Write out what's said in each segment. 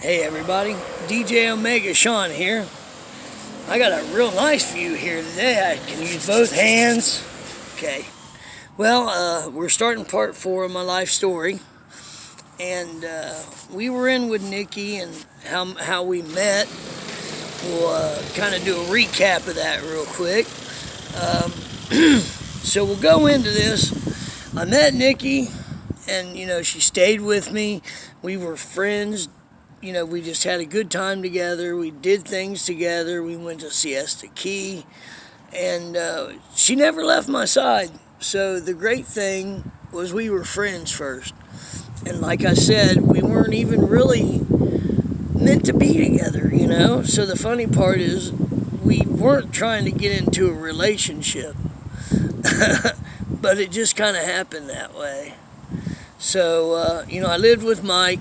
Hey everybody, DJ Omega Sean here. I got a real nice view here today. I can use both hands. Okay. Well, we're starting part 4 of my life story. And we were in with Nikki and how we met. We'll kind of do a recap of that real quick. So we'll go into this. I met Nikki and, she stayed with me. We were friends. We just had a good time together. We did things together. We went to Siesta Key. And she never left my side. So the great thing was we were friends first. And like I said, we weren't even really meant to be together, So the funny part is we weren't trying to get into a relationship. But it just kind of happened that way. So, I lived with Mike.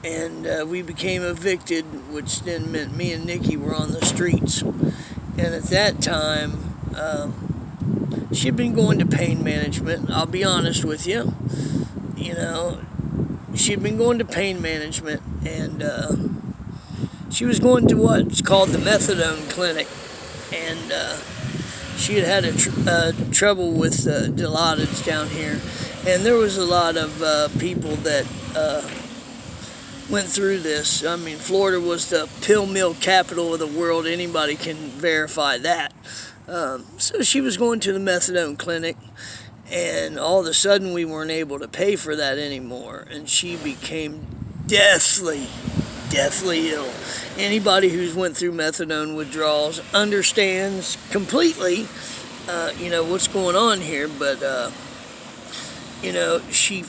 And we became evicted, which then meant me and Nikki were on the streets. And at that time, she'd been going to pain management. I'll be honest with you. She'd been going to pain management, and she was going to what's called the methadone clinic. And she had had trouble with Dilaudid down here. And there was a lot of people that went through this. I mean, Florida was the pill mill capital of the world. Anybody can verify that. So she was going to the methadone clinic, and all of a sudden we weren't able to pay for that anymore, and she became deathly ill. Anybody who's went through methadone withdrawals understands completely, what's going on here, but, she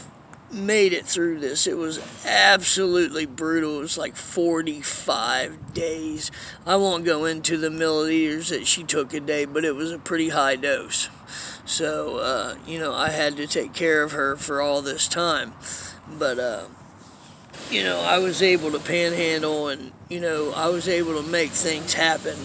made it through this. It was absolutely brutal. It was like 45 days. I won't go into the milliliters that she took a day, but it was a pretty high dose. So, I had to take care of her for all this time. But, I was able to panhandle and, I was able to make things happen.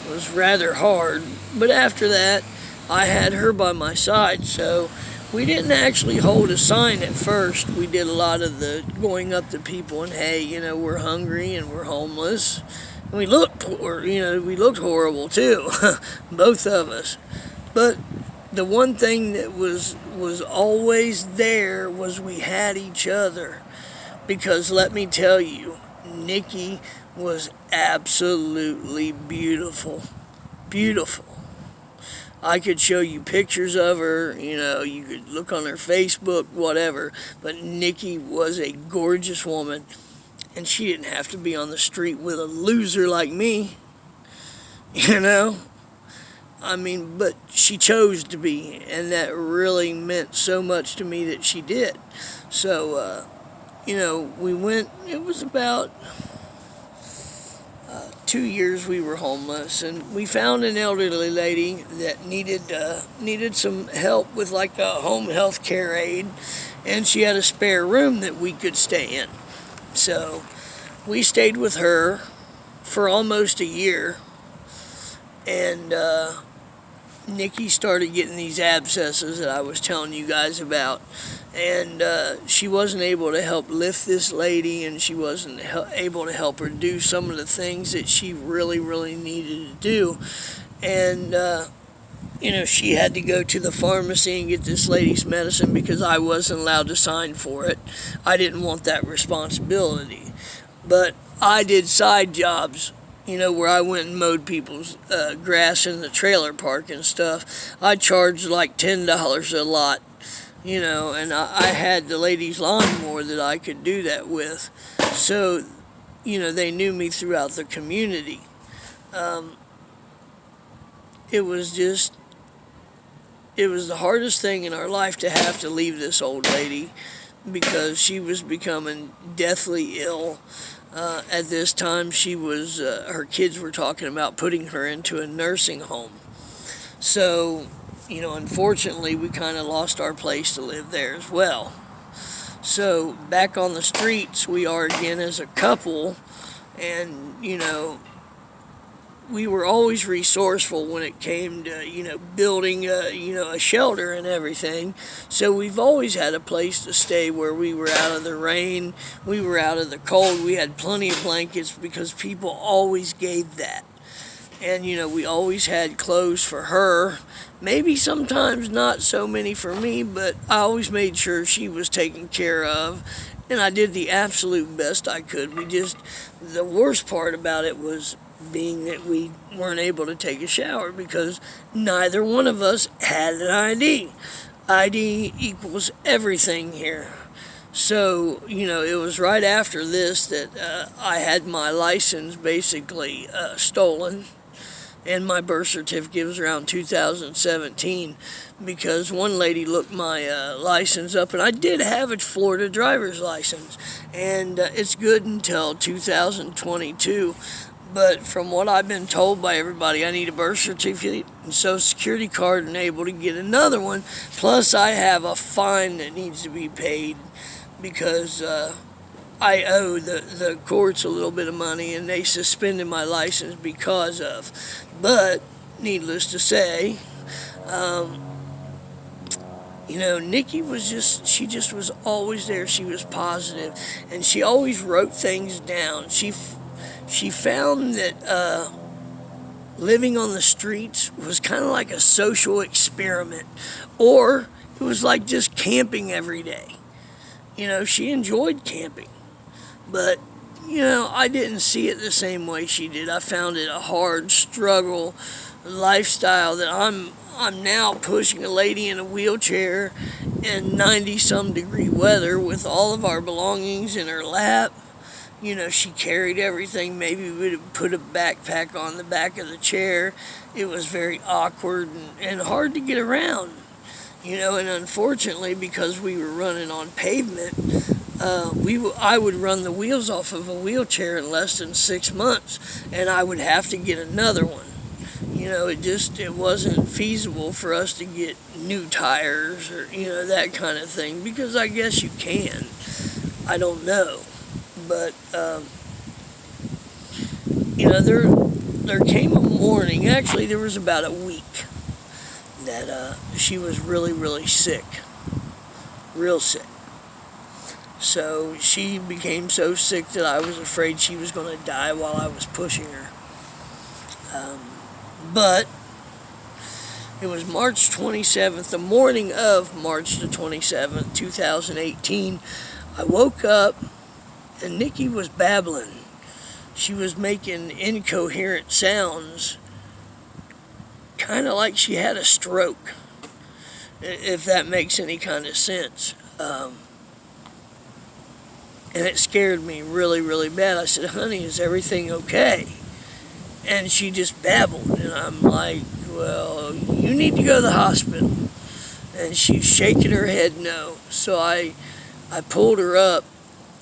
It was rather hard. But after that, I had her by my side, so we didn't actually hold a sign at first. We did a lot of the going up to people and, hey, we're hungry and we're homeless. And we looked poor, we looked horrible too, both of us. But the one thing that was always there was we had each other. Because let me tell you, Nikki was absolutely beautiful. Beautiful. I could show you pictures of her, you could look on her Facebook, whatever, but Nikki was a gorgeous woman, and she didn't have to be on the street with a loser like me, but she chose to be, and that really meant so much to me that she did. So, we went, it was about 2 years we were homeless, and we found an elderly lady that needed some help with like a home health care aid, and she had a spare room that we could stay in. So we stayed with her for almost a year, and Nikki started getting these abscesses that I was telling you guys about, and she wasn't able to help lift this lady, and she wasn't able to help her do some of the things that she really, really needed to do. And, she had to go to the pharmacy and get this lady's medicine because I wasn't allowed to sign for it. I didn't want that responsibility. But I did side jobs, where I went and mowed people's grass in the trailer park and stuff. I charged like $10 a lot, and I had the ladies' lawnmower that I could do that with. So, they knew me throughout the community. It was the hardest thing in our life to have to leave this old lady because she was becoming deathly ill. At this time, she was, her kids were talking about putting her into a nursing home. So, unfortunately, we kind of lost our place to live there as well. So, back on the streets, we are again as a couple, and, we were always resourceful when it came to, building a shelter and everything. So we've always had a place to stay where we were out of the rain, we were out of the cold, we had plenty of blankets because people always gave that. And, we always had clothes for her. Maybe sometimes not so many for me, but I always made sure she was taken care of. And I did the absolute best I could. The worst part about it was being that we weren't able to take a shower because neither one of us had an ID. ID equals everything here. So, it was right after this that I had my license basically stolen. And my birth certificate was around 2017 because one lady looked my license up, and I did have a Florida driver's license, and it's good until 2022. But from what I've been told by everybody, I need a birth certificate and Social Security card and able to get another one. Plus, I have a fine that needs to be paid because I owe the courts a little bit of money, and they suspended my license because of. But, needless to say, Nikki she just was always there. She was positive, and she always wrote things down. She found that living on the streets was kind of like a social experiment, or it was like just camping every day. She enjoyed camping. But, I didn't see it the same way she did. I found it a hard struggle lifestyle that I'm now pushing a lady in a wheelchair in 90-some degree weather with all of our belongings in her lap. She carried everything. Maybe we would put a backpack on the back of the chair. It was very awkward and hard to get around. And unfortunately, because we were running on pavement, I would run the wheels off of a wheelchair in less than 6 months, and I would have to get another one. It wasn't feasible for us to get new tires or, that kind of thing, because I guess you can. I don't know. But, there came a morning, actually there was about a week, that she was really, really sick. Real sick. So she became so sick that I was afraid she was going to die while I was pushing her. But it was March 27th, the morning of March the 27th, 2018. I woke up and Nikki was babbling. She was making incoherent sounds, kind of like she had a stroke, if that makes any kind of sense. And it scared me really, really bad. I said, "Honey, is everything okay?" And she just babbled. And I'm like, "Well, you need to go to the hospital." And she's shaking her head no. So I pulled her up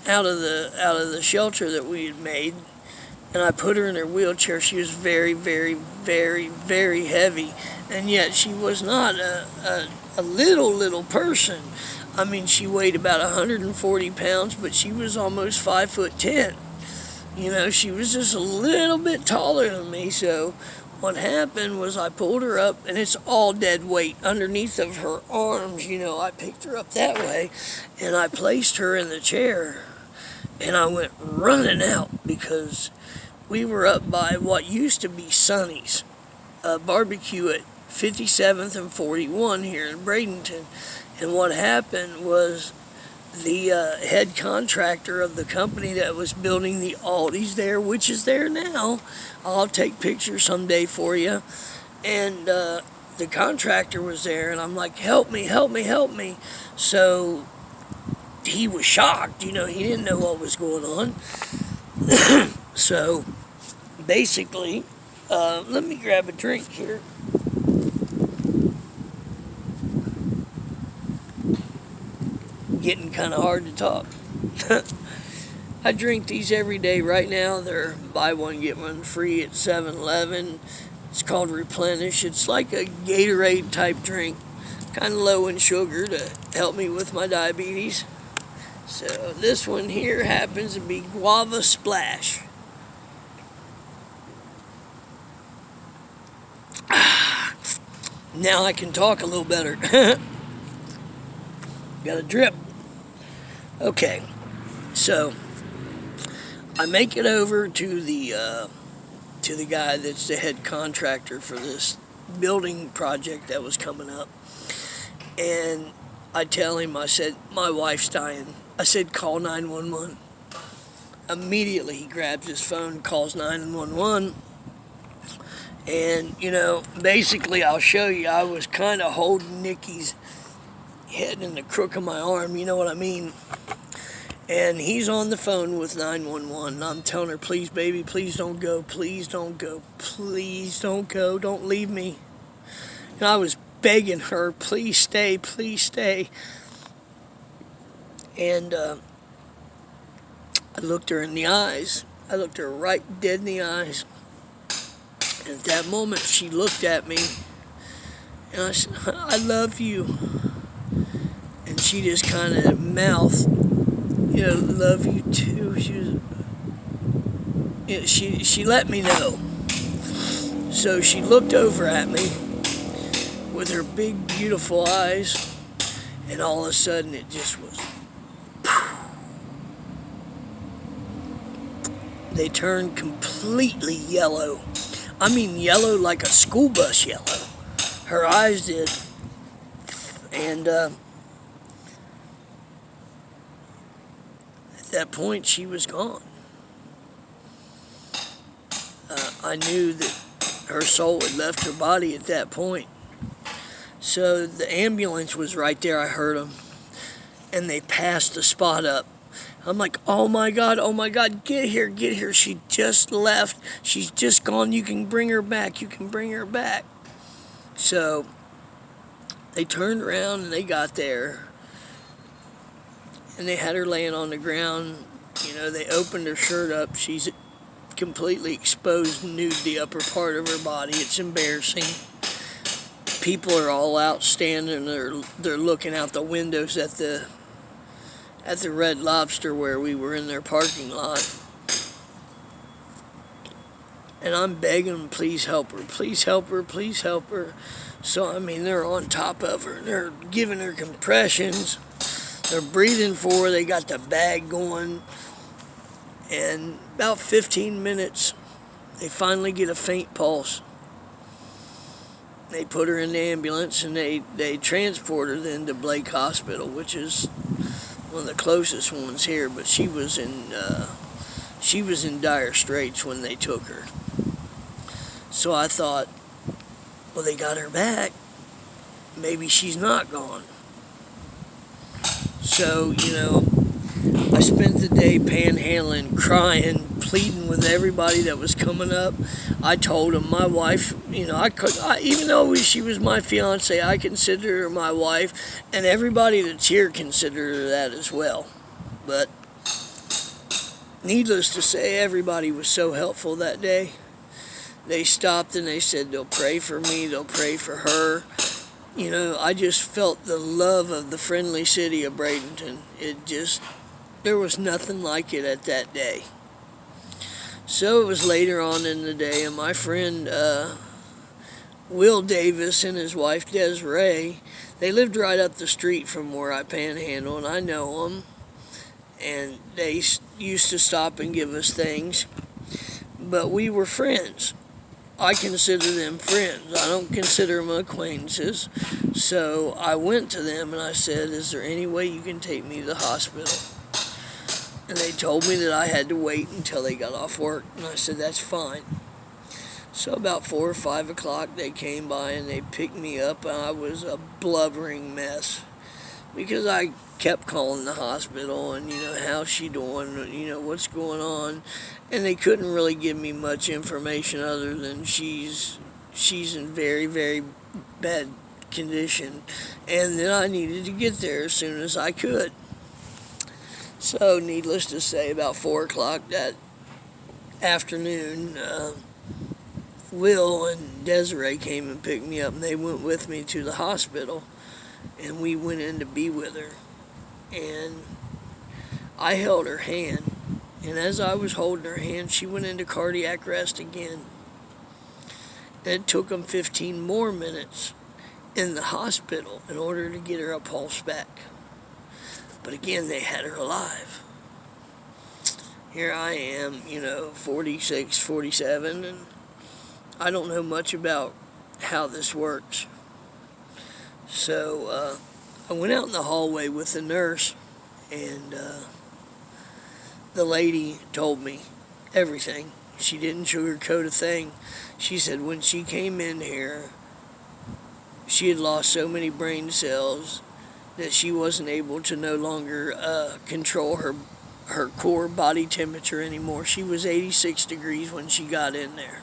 out of the shelter that we had made, and I put her in her wheelchair. She was very, very, very, very heavy. And yet she was not a little person. I mean, she weighed about 140 pounds, but she was almost 5'10". She was just a little bit taller than me. So what happened was I pulled her up, and it's all dead weight underneath of her arms. I picked her up that way, and I placed her in the chair, and I went running out because we were up by what used to be Sonny's barbecue at 57th and 41 here in Bradenton. And what happened was the head contractor of the company that was building the Aldi's there, which is there now, I'll take pictures someday for you, and the contractor was there, and I'm like, "Help me, help me, help me." So he was shocked, he didn't know what was going on. So basically, let me grab a drink here. Getting kind of hard to talk. I drink these every day right now. They're buy one, get one free at 7-Eleven. It's called Replenish. It's like a Gatorade type drink, kind of low in sugar to help me with my diabetes. So this one here happens to be Guava Splash. Now I can talk a little better. Got a drip. Okay, so I make it over to the guy that's the head contractor for this building project that was coming up, and I tell him, I said, my wife's dying. I said, call 911. Immediately he grabs his phone, calls 911, and basically I'll show you. I was kind of holding Nikki's head in the crook of my arm, you know what I mean? And he's on the phone with 911. I'm telling her, please, baby, please don't go. Please don't go. Please don't go. Don't leave me. And I was begging her, please stay, please stay. And I looked her in the eyes. I looked her right dead in the eyes. And at that moment, she looked at me. And I said, I love you. And she just kind of mouthed, love you too. She let me know. So she looked over at me with her big, beautiful eyes, and all of a sudden it just was. They turned completely yellow. I mean, yellow like a school bus yellow. Her eyes did. And at that point, she was gone. I knew that her soul had left her body at that point. So the ambulance was right there. I heard them. And they passed the spot up. I'm like, oh my God, get here. She just left. She's just gone. You can bring her back. So they turned around and they got there. And they had her laying on the ground. They opened her shirt up. She's completely exposed, nude, the upper part of her body. It's embarrassing. People are all out standing. They're looking out the windows at the Red Lobster where we were in their parking lot. And I'm begging them, please help her. So, they're on top of her. They're giving her compressions. They're breathing for her. They got the bag going. And about 15 minutes, they finally get a faint pulse. They put her in the ambulance, and they transport her then to Blake Hospital, which is one of the closest ones here. But she was in dire straits when they took her. So I thought, well, they got her back. Maybe she's not gone. So, I spent the day panhandling, crying, pleading with everybody that was coming up. I told them, my wife, even though she was my fiance, I consider her my wife, and everybody that's here considered her that as well. But needless to say, everybody was so helpful that day. They stopped and they said they'll pray for me, they'll pray for her. I just felt the love of the friendly city of Bradenton. There was nothing like it at that day. So it was later on in the day, and my friend Will Davis and his wife Desiree, they lived right up the street from where I panhandle, and I know them. And they used to stop and give us things. But we were friends. I consider them friends. I don't consider them acquaintances. So I went to them and I said, is there any way you can take me to the hospital? And they told me that I had to wait until they got off work. And I said, that's fine. So about 4 or 5 o'clock, they came by and they picked me up. And I was a blubbering mess. Because I kept calling the hospital and, how's she doing? What's going on? And they couldn't really give me much information other than she's in very, very bad condition. And then I needed to get there as soon as I could. So, needless to say, about 4 o'clock that afternoon, Will and Desiree came and picked me up, and they went with me to the hospital. And we went in to be with her. And I held her hand. And as I was holding her hand, she went into cardiac arrest again. And it took them 15 more minutes. in the hospital in order to get her a pulse back. But again, they had her alive. Here I am, 46, 47, and I don't know much about how this works. So I went out in the hallway with the nurse, and the lady told me everything. She didn't sugarcoat a thing. She said when she came in here, she had lost so many brain cells that she wasn't able to no longer control her core body temperature anymore. She was 86 degrees when she got in there.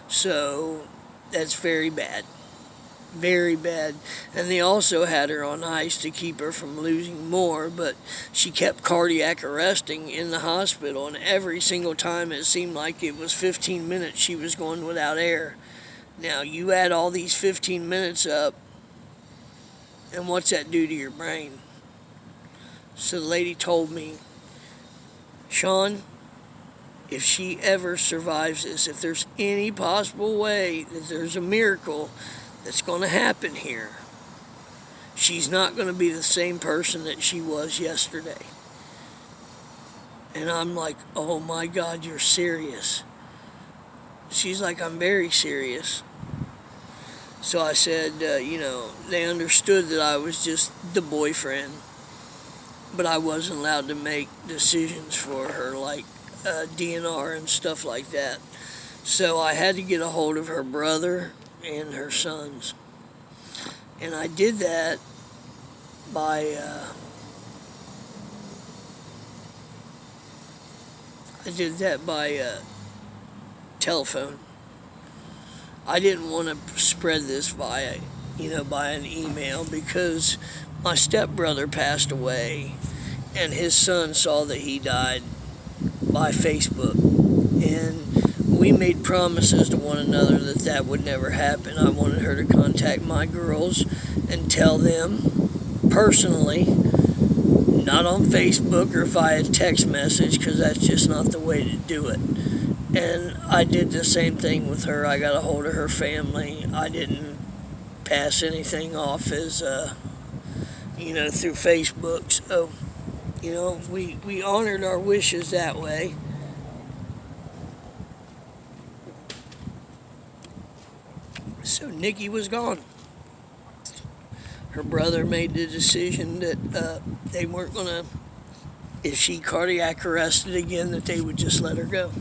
So that's very bad. Very bad. And they also had her on ice to keep her from losing more, but she kept cardiac arresting in the hospital, and every single time it seemed like it was 15 minutes she was going without air. Now, you add all these 15 minutes up, and what's that do to your brain? So the lady told me, Sean, if she ever survives this, if there's any possible way that there's a miracle that's going to happen here, she's not going to be the same person that she was yesterday. And I'm like, oh my God, you're serious. She's like, I'm very serious. So I said, they understood that I was just the boyfriend, but I wasn't allowed to make decisions for her, like DNR and stuff like that. So I had to get a hold of her brother and her sons. And I did that by telephone. I didn't want to spread this by an email, because my stepbrother passed away and his son saw that he died by Facebook, and we made promises to one another that would never happen. I wanted her to contact my girls and tell them personally, not on Facebook or via text message, because that's just not the way to do it. And I did the same thing with her. I got a hold of her family. I didn't pass anything off as through Facebook. So we honored our wishes that way. So Nikki was gone. Her brother made the decision that they weren't going to, if she cardiac arrested again, that they would just let her go.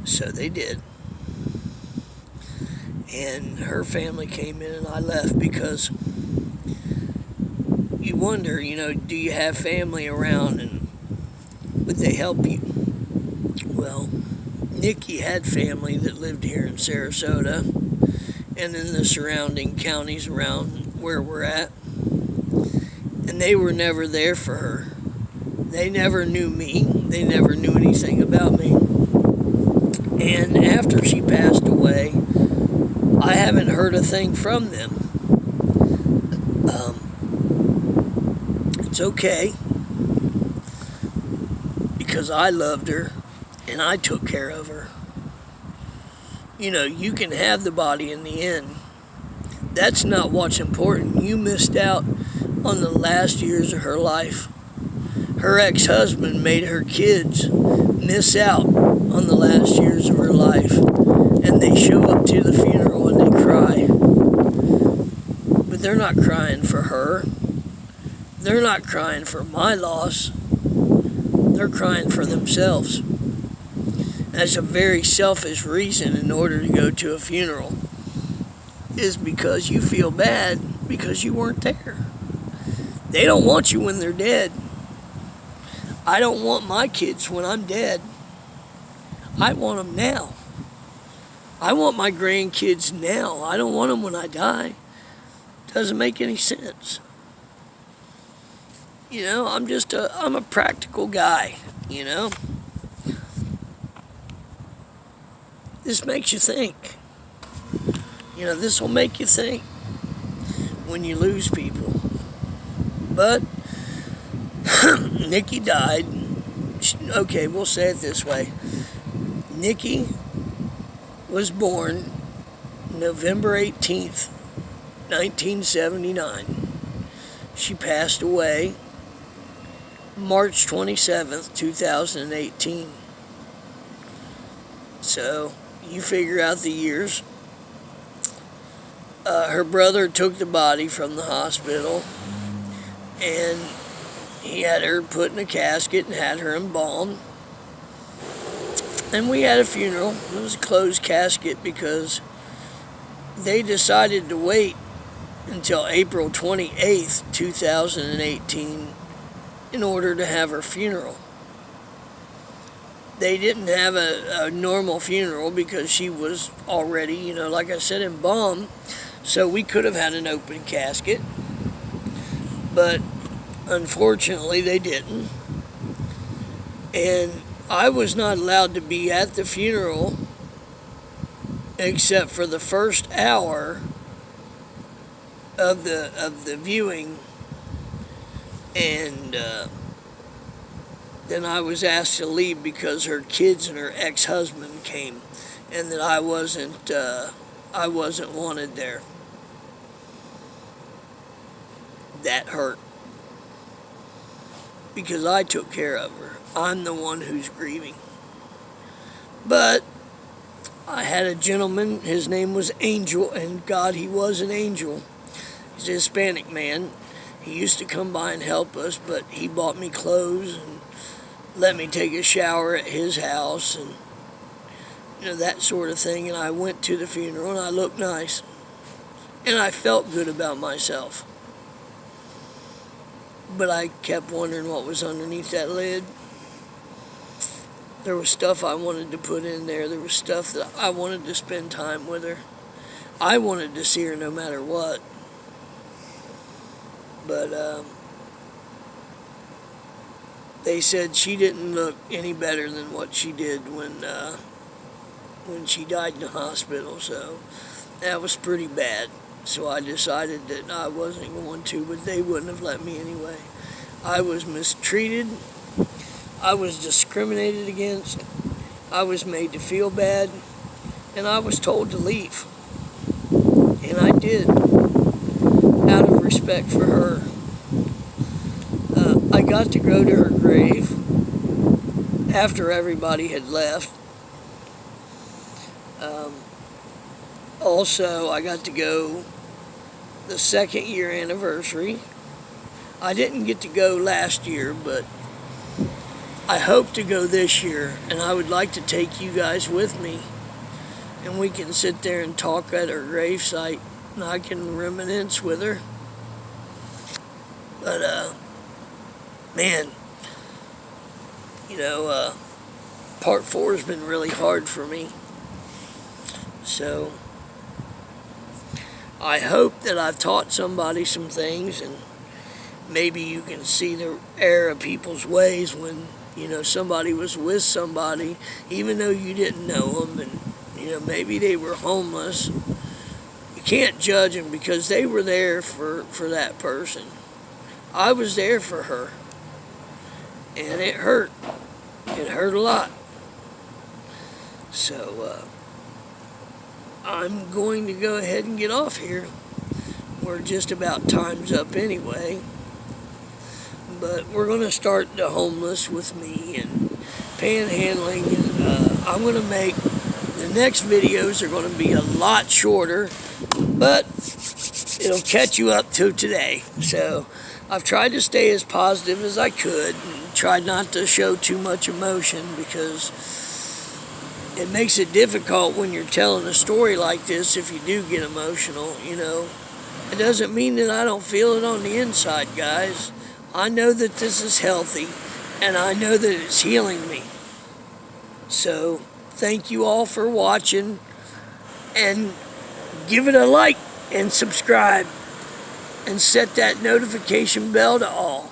So they did. And her family came in and I left, because you wonder, do you have family around and would they help you? Well, Nikki had family that lived here in Sarasota and in the surrounding counties around where we're at. And they were never there for her. They never knew me. They never knew anything about me. And after she passed away, I haven't heard a thing from them. It's okay, because I loved her and I took care of her. You can have the body in the end. That's not what's important. You missed out on the last years of her life. Her ex-husband made her kids miss out on the last years of her life, and they show up to the funeral and they cry. But they're not crying for her. They're not crying for my loss. They're crying for themselves. That's a very selfish reason in order to go to a funeral, is because you feel bad because you weren't there. They don't want you when they're dead. I don't want my kids when I'm dead. I want them now. I want my grandkids now. I don't want them when I die. Doesn't make any sense. I'm a practical guy, This makes you think. This will make you think when you lose people. But Nikki died. Okay, we'll say it this way. Nikki was born November 18th, 1979. She passed away March 27th, 2018. So, you figure out the years. Her brother took the body from the hospital, and he had her put in a casket and had her embalmed. And we had a funeral. It was a closed casket because they decided to wait until April 28th, 2018 in order to have her funeral. They didn't have a normal funeral because she was already, like I said, embalmed. So we could have had an open casket, but unfortunately they didn't. And I was not allowed to be at the funeral except for the first hour of the viewing, and then I was asked to leave because her kids and her ex-husband came, and that I wasn't wanted there. That hurt because I took care of her. I'm the one who's grieving. But I had a gentleman, his name was Angel, and God, he was an angel. He's a Hispanic man. He used to come by and help us, but he bought me clothes and let me take a shower at his house and that sort of thing. And I went to the funeral and I looked nice. And I felt good about myself. But I kept wondering what was underneath that lid. There was stuff I wanted to put in there. There was stuff that I wanted to spend time with her. I wanted to see her no matter what. But they said she didn't look any better than what she did when she died in the hospital. So that was pretty bad. So I decided that I wasn't going to, but they wouldn't have let me anyway. I was mistreated. I was discriminated against. I was made to feel bad. And I was told to leave. And I did, out of respect for her. I got to go to her grave after everybody had left. Also, I got to go the 2nd year anniversary. I didn't get to go last year, but I hope to go this year, and I would like to take you guys with me, and we can sit there and talk at her gravesite, and I can reminisce with her. But, man, part 4 has been really hard for me. So I hope that I've taught somebody some things, and maybe you can see the error of people's ways when, somebody was with somebody, even though you didn't know them, and, maybe they were homeless. You can't judge them because they were there for that person. I was there for her, and it hurt. It hurt a lot. So, I'm going to go ahead and get off here. We're just about time's up anyway. But we're going to start the homeless with me and panhandling. And I'm going to make the next videos are going to be a lot shorter, but it'll catch you up to today. So I've tried to stay as positive as I could and tried not to show too much emotion because it makes it difficult when you're telling a story like this if you do get emotional, It doesn't mean that I don't feel it on the inside, guys. I know that this is healthy, and I know that it's healing me. So, thank you all for watching, and give it a like and subscribe, and set that notification bell to all.